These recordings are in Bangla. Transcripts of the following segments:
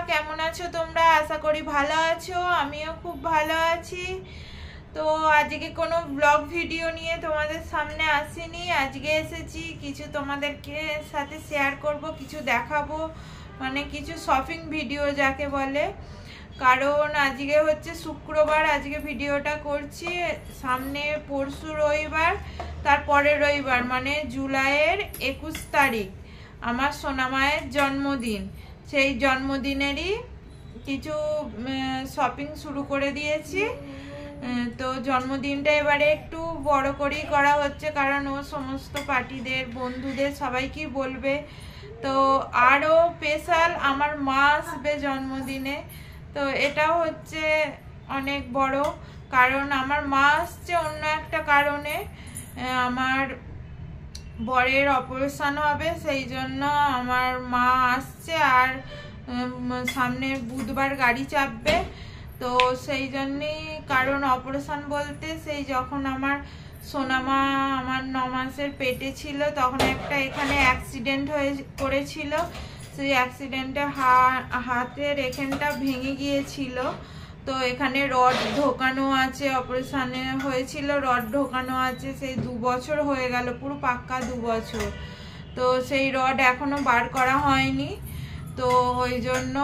কেমন আছো তোমরা? আশা করি ভালো আছো, আমিও খুব ভালো আছি। তো আজকে কোনো ব্লগ ভিডিও নিয়ে তোমাদের সামনে আসিনি। আজকে এসেছি কিছু তোমাদেরকে সাথে শেয়ার করব, কিছু দেখাবো, মানে কিছু শপিং ভিডিও যাকে বলে। কারণ আজকে হচ্ছে শুক্রবার, আজকে ভিডিওটা করছি। সামনে পরশু রবিবার, তারপরে রবিবার মানে জুলাইয়ের 21 তারিখ আমার সোনামায়ের জন্মদিন। সেই জন্মদিনেরই কিছু শপিং শুরু করে দিয়েছি। তো জন্মদিনটা এবারে একটু বড় করেই করা হচ্ছে, কারণ ও সমস্ত পার্টিদের বন্ধুদের সবাইকেই বলবে। তো আরও স্পেশাল আমার মা আসবে জন্মদিনে। তো এটাও হচ্ছে অনেক বড়, কারণ আমার মা আসছে অন্য একটা কারণে। আমার বরের অপারেশন হবে, সেই জন্য আমার মা আসছে। আর সামনের বুধবার গাড়ি চাপবে, তো সেই জন্যই। কারণ অপারেশন বলতে সেই যখন আমার সোনামা আমার 9 মাসের পেটে ছিল, তখন একটা এখানে অ্যাক্সিডেন্ট করেছিল। সেই অ্যাক্সিডেন্টে হাতের এখানটা ভেঙে গিয়েছিল। তো এখানে রড ঢোকানো আছে, অপারেশনে হয়েছিল, রড ঢোকানো আছে। সেই 2 বছর হয়ে গেল, পুরো পাক্কা 2 বছর। তো সেই রড এখনো বার করা হয়নি। তো ওই জন্য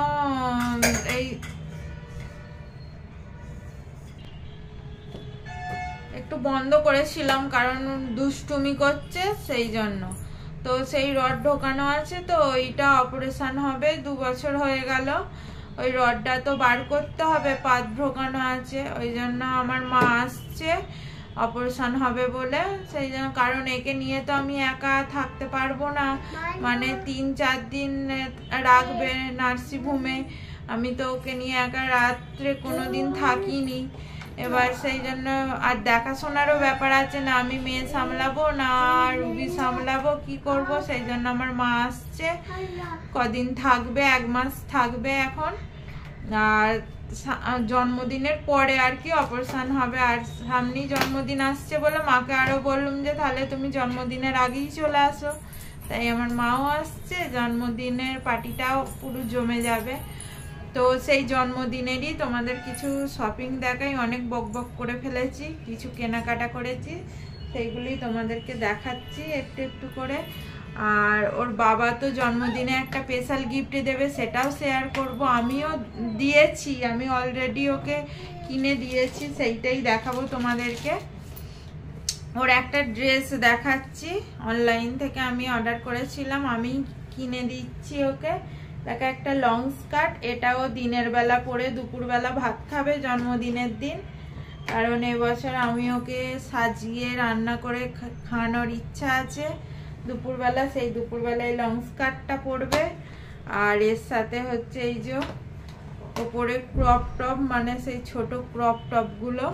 এই একটু বন্ধ করেছিলাম, কারণ দুষ্টুমি করছে সেই জন্য। তো সেই রড ঢোকানো আছে, তো ওইটা অপারেশন হবে। 2 বছর হয়ে গেল, ওই রডটা তো বার করতে হবে, পাত ঢোকানো আছে। ওই জন্য আমার মা আসছে অপারেশন হবে বলে, সেই জন্য। কারণ একে নিয়ে তো আমি একা থাকতে পারবো না, মানে 3-4 দিন রাখবে নার্সিংহোমে। আমি তো ওকে নিয়ে একা রাত্রে কোনোদিন থাকিনি। এবার সেই জন্য আর দেখাশোনারও ব্যাপার আছে, না আমি মেয়ে সামলাবো না রুবি সামলাবো, কি করব। সেই জন্য আমার মা আসছে, কদিন থাকবে, 1 মাস থাকবে এখন। আর জন্মদিনের পরে আর কি অপারেশন হবে। আর সামনেই জন্মদিন আসছে বলে মাকে আরো বললাম যে তাহলে তুমি জন্মদিনের আগেই চলে আসো। তাই আমার মাও আসছে, জন্মদিনের পার্টিটাও পুরো জমে যাবে। তো সেই জন্মদিনেরই তোমাদের কিছু শপিং দেখাই। অনেক বক বক করে ফেলেছি, কিছু কেনাকাটা করেছি, সেইগুলি তোমাদেরকে দেখাচ্ছি একটু একটু করে। আর ওর বাবা তো জন্মদিনে একটা স্পেশাল গিফট দেবে, সেটাও শেয়ার করব। আমিও দিয়েছি, আমি অলরেডি ওকে কিনে দিয়েছি, সেইটাই দেখাবো তোমাদেরকে। ওর একটা ড্রেস দেখাচ্ছি, অনলাইন থেকে আমি অর্ডার করেছিলাম, আমি কিনে দিচ্ছি ওকে। দেখো একটা লং স্কার্ট, এটাও দিনের বেলা পরে দুপুরবেলা ভাত খাবে জন্মদিনের দিন। কারণ এবছর আমি ওকে সাজিয়ে রান্না করে খাওয়ানোর ইচ্ছা আছে দুপুরবেলা। সেই দুপুরবেলায় লং স্কার্টটা পরবে। আর এর সাথে হচ্ছে এই যে ওপরে ক্রপ টপ, মানে সেই ছোট ক্রপ টপগুলো,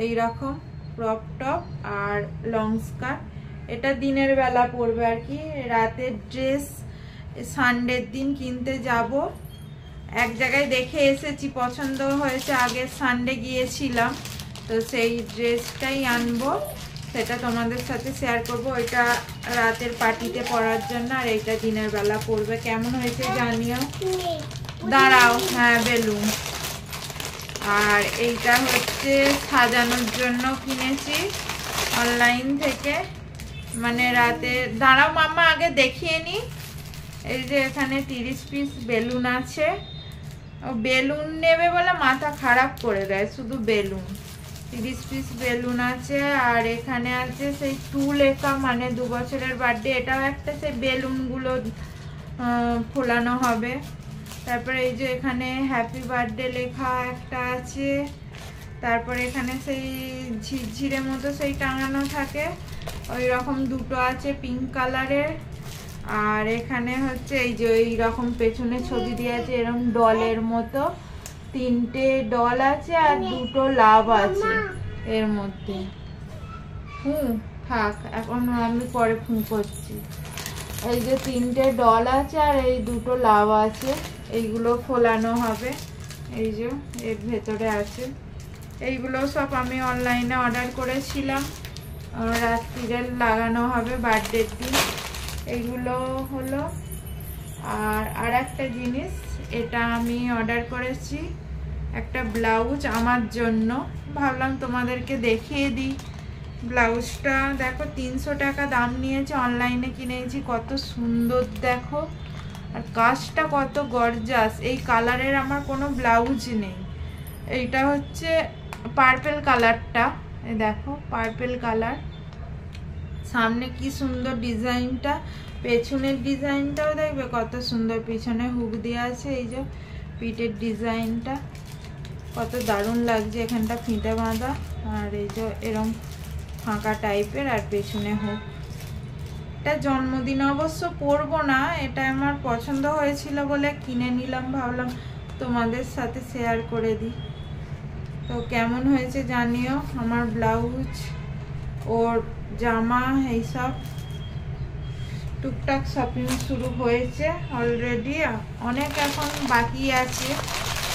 এইরকম ক্রপ টপ আর লং স্কার্ট। এটা দিনের বেলা পরবে আর কি। রাতের ড্রেস সানডের দিন কিনতে যাব, এক জায়গায় দেখে এসেছি, পছন্দ হয়েছে, আগের সানডে গিয়েছিলাম। তো সেই ড্রেসটাই আনবো, সেটা তোমাদের সাথে শেয়ার করব। ওইটা রাতের পার্টিতে পরার জন্য, আর এইটা দিনের বেলা পরবে। কেমন হয়েছে জানিও। দাঁড়াও, হ্যাঁ বেলুন। আর এইটা হচ্ছে সাজানোর জন্য কিনেছি অনলাইন থেকে, মানে রাতে। দাঁড়াও মাম্মা, আগে দেখিয়ে নি। এই যে এখানে 30 পিস বেলুন আছে। ও বেলুন নেবে বলে মাথা খারাপ করে দেয়, শুধু বেলুন। 30 পিস বেলুন আছে। আর এখানে আছে সেই 2 লেখা, মানে 2 বছরের বার্থডে। এটাও একটা, সেই বেলুনগুলো ফোলানো হবে। তারপরে এই যে এখানে হ্যাপি বার্থডে লেখা একটা আছে। তারপরে এখানে সেই ঝিরঝিরে মতো সেই টাঙানো থাকে, ওই রকম 2টো আছে পিঙ্ক কালারের। আর এখানে হচ্ছে এই যে এইরকম পেছনে ছবি দিয়ে আছে, এরকম ডলের মতো 3টে ডল আছে, আর 2টো লাভ আছে এর মধ্যে। থাক, এখন আমি পরে করছি। এই যে 3টে ডল আছে, আর এই 2টো লাভ আছে, এইগুলো ফোলানো হবে। এই যে এর ভেতরে আছে। এইগুলো সব আমি অনলাইনে অর্ডার করেছিলাম, রাত্রিরে লাগানো হবে বার্থডের দিন। এইগুলো হলো। আর আর একটা জিনিস, এটা আমি অর্ডার করেছি একটা ব্লাউজ আমার জন্য, ভাবলাম তোমাদেরকে দেখিয়ে দিই। ব্লাউজটা দেখো 300 টাকা দাম নিয়েছে, অনলাইনে কিনেছি। কত সুন্দর দেখো, আর কাজটা কত গর্জাস। এই কালারের আমার কোনো ব্লাউজ নেই। এইটা হচ্ছে পার্পেল কালারটা, এই দেখো পার্পেল কালার। সামনে কি সুন্দর ডিজাইনটা, পেছনের ডিজাইনটাও দেখবে কত সুন্দর, পিছনে হুক দেওয়া আছে। এই যে পিঠের ডিজাইনটা কত দারুণ লাগছে, এখানটা ফিতে বাঁধা, আর এই যে এরকম ফাঁকা টাইপের, আর পেছনে হুক। এটা জন্মদিন অবশ্য পরবো না, এটা আমার পছন্দ হয়েছিল বলে কিনে নিলাম, ভাবলাম তোমাদের সাথে শেয়ার করে দিই। তো কেমন হয়েছে জানিও। আমার ব্লাউজ, ওর জামা, এইসব টুকটাক শপিং শুরু হয়েছে অলরেডি, অনেক এখন বাকি আছে,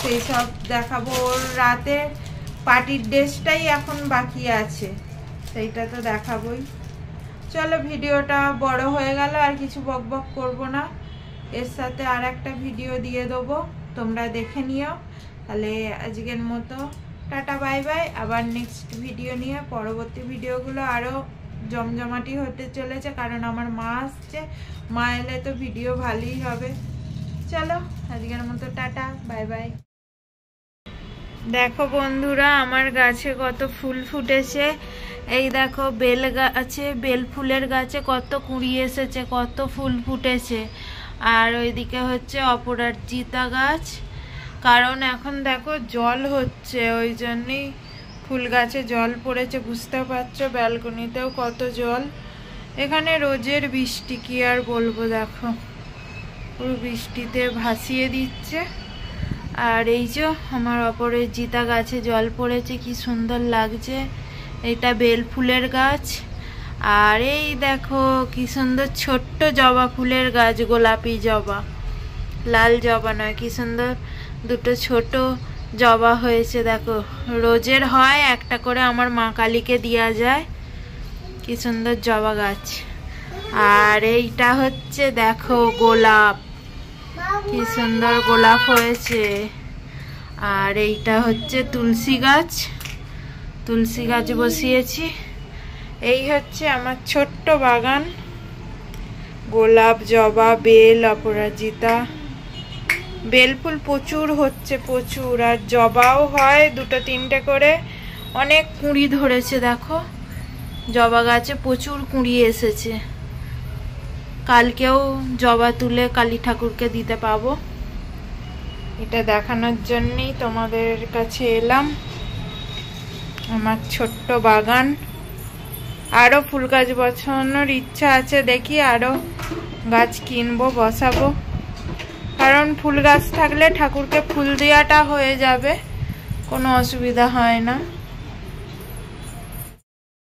সেই সব দেখাবো। ওর রাতে পার্টির ড্রেসটাই এখন বাকি আছে, সেইটা তো দেখাবোই। চলো, ভিডিওটা বড় হয়ে গেল, আর কিছু বকবক করব না। এর সাথে আর একটা ভিডিও দিয়ে দেবো, তোমরা দেখে নিও। তাহলে আজকের মতো টাটা বাই বাই। আবার নেক্সট ভিডিও নিয়ে, পরবর্তী ভিডিওগুলো আরও জমজমাটি হতে চলেছে, কারণ আমার মা আসছে, মা এলে তো ভিডিও ভালোই হবে। চলো আজকের মতো টাটা বাই বাই। দেখো বন্ধুরা, আমার গাছে কত ফুল ফুটেছে। এই দেখো বেল গাছে, বেল ফুলের গাছে কত কুঁড়ি এসেছে, কত ফুল ফুটেছে। আর ওইদিকে হচ্ছে অপরাজিতা গাছ, কারণ এখন দেখো জল হচ্ছে, ওই জন্যই ফুল গাছে জল পড়েছে, বুঝতে পারছো। ব্যালকনিতেও কত জল। এখানে রোজের বৃষ্টি, কি আর বলবো, দেখো পুরো বৃষ্টিতে ভাসিয়ে দিচ্ছে। আর এই যে আমার অপরাজিতা গাছে জল পড়েছে, কি সুন্দর লাগছে। এটা বেল ফুলের গাছ। আর এই দেখো কি সুন্দর ছোট্ট জবা ফুলের গাছ, গোলাপি জবা, লাল জবা নয়, কি সুন্দর দুটো ছোট জবা হয়েছে। দেখো রোজের হয় একটা করে, আমার মা কালীকে দেওয়া যায়। কি সুন্দর জবা গাছ। আর এইটা হচ্ছে দেখো গোলাপ, কি সুন্দর গোলাপ হয়েছে। আর এইটা হচ্ছে তুলসী গাছ, তুলসী গাছ বসিয়েছি। এই হচ্ছে আমার ছোট্ট বাগান, গোলাপ, জবা, বেল, অপরাজিতা। বেল ফুল প্রচুর হচ্ছে, প্রচুর। আর জবাও হয় দুটো তিনটে করে, অনেক কুঁড়ি ধরেছে। দেখো জবা গাছে প্রচুর কুঁড়ি এসেছে। কালকেও জবা তুলে কালী ঠাকুরকে দিতে পাবো। এটা দেখানোর জন্যই তোমাদের কাছে এলাম, আমার ছোট্ট বাগান। আরো ফুল গাছ বসানোর ইচ্ছা আছে, দেখি আরো গাছ কিনবো, বসাবো। কারণ ফুল গাছ থাকলে ঠাকুরকে ফুল দেওয়াটা হয়ে যাবে, কোনো অসুবিধা হয় না।